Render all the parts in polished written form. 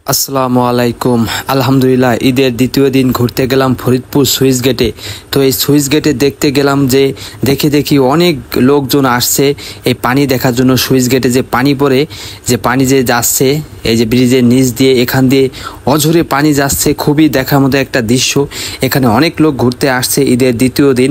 আসসালামু আলাইকুম। আলহামদুলিল্লাহ, ঈদের দ্বিতীয় দিন ঘুরতে গেলাম ফরিদপুর সুইচ গেটে। তো এই সুইচ গেটে দেখতে গেলাম যে দেখি অনেক লোকজন আসছে এই পানি দেখার জন্য। সুইচ গেটে যে পানি পড়ে, যে পানি যে যাচ্ছে এই যে ব্রিজের নিচ দিয়ে, এখান দিয়ে অঝরে পানি যাচ্ছে, খুবই দেখার মতো একটা দৃশ্য। এখানে অনেক লোক ঘুরতে আসছে ঈদের দ্বিতীয় দিন।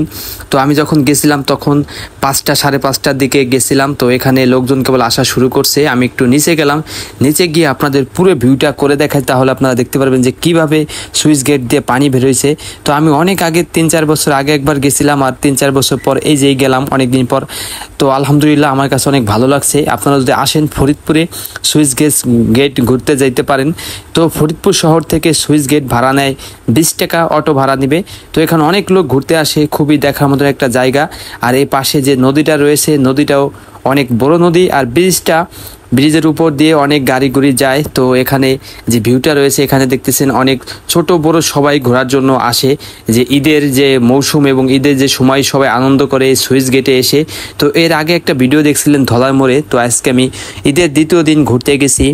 তো আমি যখন গেছিলাম তখন 5টা সাড়ে 5টার দিকে গেছিলাম। তো এখানে লোকজন কেবল আসা শুরু করছে। আমি একটু নিচে গেলাম, নিচে গিয়ে আপনাদের পুরো ভিউটা করে দেখাই, তাহলে আপনারা দেখতে পারবেন যে কিভাবে সুইচ গেট দিয়ে পানি বেরোইছে। তো আমি অনেক আগে 3-4 বছর আগে একবার গেছিলাম, আর 3-4 বছর পর এই যেই গেলাম অনেকদিন পর। তো আলহামদুলিল্লাহ আমার কাছে অনেক ভালো লাগছে। আপনারা যদি আসেন ফরিদপুরে সুইচ গেট ঘুরতে যাইতে পারেন। তো ফরিদপুর শহর থেকে সুইচ গেট ভাড়া নেয় 20 টাকা, অটো ভাড়া নিবে। তো এখানে অনেক লোক ঘুরতে আসে, খুবই দেখার মতো একটা জায়গা। আর এই পাশে যে নদীটা রয়েছে, নদীটাও অনেক বড় নদী, আর ব্রিজের উপর দিয়ে অনেক গাড়ি গুড়ি যায়। তো এখানে যে ভিউটা রয়েছে, এখানে দেখতেছেন অনেক ছোট বড় সবাই ঘোরার জন্য আসে। যে ঈদের যে মৌসুম এবং ঈদের যে সময় সবাই আনন্দ করে সুইচ গেটে এসে। তো এর আগে একটা ভিডিও দেখছিলেন ধলার মোড়ে। তো আজকে আমি ঈদের দ্বিতীয় দিন ঘুরতে গেছি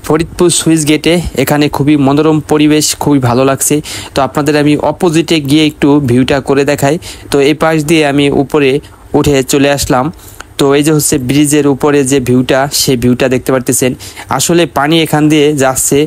ফরিদপুর সুইচ গেটে। এখানে খুবই মনোরম পরিবেশ, খুবই ভালো লাগছে। তো আপনাদের আমি অপোজিটে গিয়ে একটু ভিউটা করে দেখাই। তো এই পাশ দিয়ে আমি উপরে উঠে চলে আসলাম। তো এই যে হচ্ছে ব্রিজের উপরে যে ভিউটা, সেই ভিউটা দেখতে পারতেছেন। আসলে পানি এখান দিয়ে যাচ্ছে,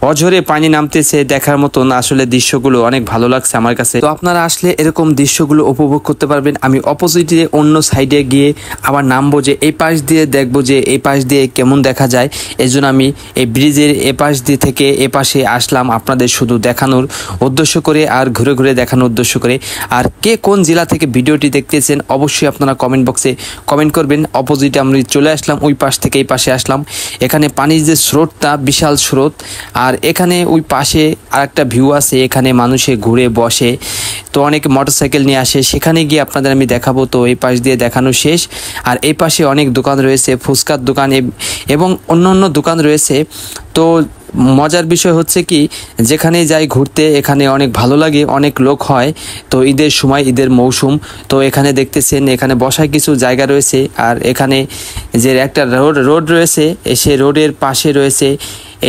অঝরে পানি নামতেছে, দেখার মতন আসলে দৃশ্যগুলো অনেক ভালো লাগছে আমার কাছে। তো আপনারা আসলে এরকম দৃশ্যগুলো উপভোগ করতে পারবেন। আমি অপোজিটে অন্য সাইডে গিয়ে আবার নামবো, যে এই পাশ দিয়ে দেখবো যে এই পাশ দিয়ে কেমন দেখা যায়। এই জন্য আমি এই ব্রিজের এ পাশ দিয়ে থেকে এ পাশে আসলাম আপনাদের শুধু দেখানোর উদ্দেশ্য করে, আর ঘুরে ঘুরে দেখানোর উদ্দেশ্য করে। আর কে কোন জেলা থেকে ভিডিওটি দেখতেছেন অবশ্যই আপনারা কমেন্ট বক্সে কমেন্ট করবেন। অপোজিটে আমি চলে আসলাম, ওই পাশ থেকে এই পাশে আসলাম। এখানে পানির যে স্রোতটা বিশাল স্রোত। আর এখানে ওই পাশে আরেকটা ভিউ আছে, এখানে মানুষে ঘুরে বসে। তো অনেকে মোটরসাইকেল নিয়ে আসে, সেখানে গিয়ে আপনাদের আমি দেখাবো। তো এই পাশ দিয়ে দেখানো শেষ। আর এই পাশে অনেক দোকান রয়েছে, ফুচকার দোকান এবং অন্য দোকান রয়েছে। তো মজার বিষয় হচ্ছে কি, যেখানে যাই ঘুরতে এখানে অনেক ভালো লাগে, অনেক লোক হয়। তো ঈদের সময়, ঈদের মৌসুম। তো এখানে দেখতেছেন এখানে বসার কিছু জায়গা রয়েছে। আর এখানে যে একটা রোড রয়েছে, সে রোডের পাশে রয়েছে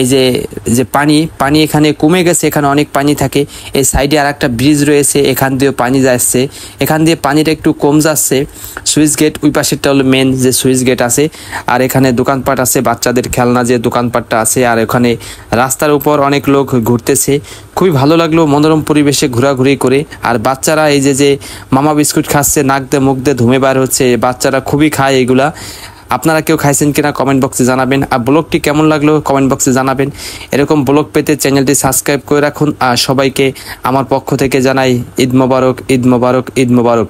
এই যে পানি এখানে কমে গেছে, এখানে অনেক পানি থাকে। এই সাইডে আর একটা ব্রিজ রয়েছে, এখান দিয়ে পানি যাচ্ছে, এখান দিয়ে পানিটা একটু কম যাচ্ছে। সুইচ গেট ওই পাশেরটা হলো মেন যে সুইচ গেট আছে। আর এখানে দোকানপাট আছে, বাচ্চাদের খেলনা যে দোকানপাটটা আছে। আর ওখানে রাস্তার উপর অনেক লোক ঘুরতেছে, খুবই ভালো লাগলো মনোরম পরিবেশে ঘোরাঘুরি করে। আর বাচ্চারা এই যে মামা বিস্কুট খাচ্ছে, নাক দিয়ে মুখ দিয়ে ধুমে বার হচ্ছে, বাচ্চারা খুবই খায় এগুলা। আপনারা কেউ খাইছেন কিনা কমেন্ট বক্সে জানাবেন। আর ব্লগটি কেমন লাগলো কমেন্ট বক্সে জানাবেন। এরকম ব্লগ পেতে চ্যানেলটি সাবস্ক্রাইব করে রাখুন। আর সবাইকে আমার পক্ষ থেকে জানাই ঈদ মোবারক, ঈদ মোবারক, ঈদ মোবারক।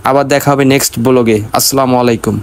আবার দেখা হবে নেক্সট ব্লগে। আসসালামু আলাইকুম।